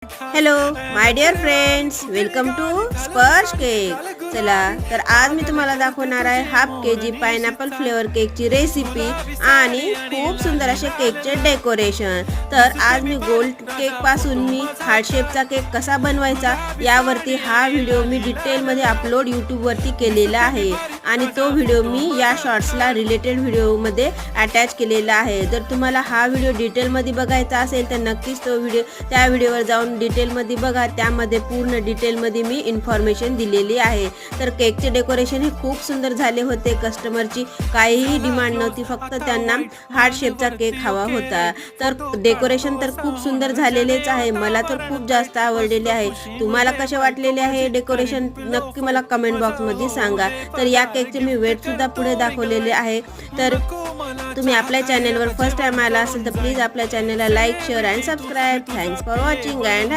Hello my dear friends, welcome to Sparsh cake. चला तर आज मी तुम्हाला दाखवणार आहे हाफ केजी पायनॅपल फ्लेवर केकची रेसिपी आणि खूप सुंदर असे केकचे डेकोरेशन. तर आज मी गोल्ड केक पासून मी हार्ट शेपचा केक कसा बनवायचा यावरती हा व्हिडिओ मी डिटेलमध्ये अपलोड यूट्यूबवरती केलेला आहे आणि तो व्हिडिओ मी या शॉर्ट्सला रिलेटेड व्हिडिओमध्ये अटॅच केलेला आहे. जर तुम्हाला हा व्हिडिओ डिटेलमध्ये बघायचा असेल तर नक्कीच तो व्हिडिओ त्या व्हिडिओवर जाऊन डिटेलमध्ये बघा. त्यामध्ये पूर्ण डिटेलमध्ये मी इन्फॉर्मेशन दिलेली आहे. तर केकचे डेकोरेशन हे खूप सुंदर झाले होते. कस्टमरची काहीही डिमांड नव्हती, फक्त त्यांना हार्ट शेपचा केक हवा होता. तर डेकोरेशन तर खूप सुंदर झालेलेच आहे. मला तर खूप जास्त आवडलेले आहे. तुम्हाला कसे वाटलेले आहे डेकोरेशन नक्की मला कमेंट बॉक्समध्ये सांगा. तर या केकचे मी वेट सुद्धा पुढे दाखवलेले आहे. तर तुम्ही आपल्या चॅनलवर फर्स्ट टाइम आला असेल तर प्लीज आपल्या चॅनलला like, share and subscribe. Thanks for watching and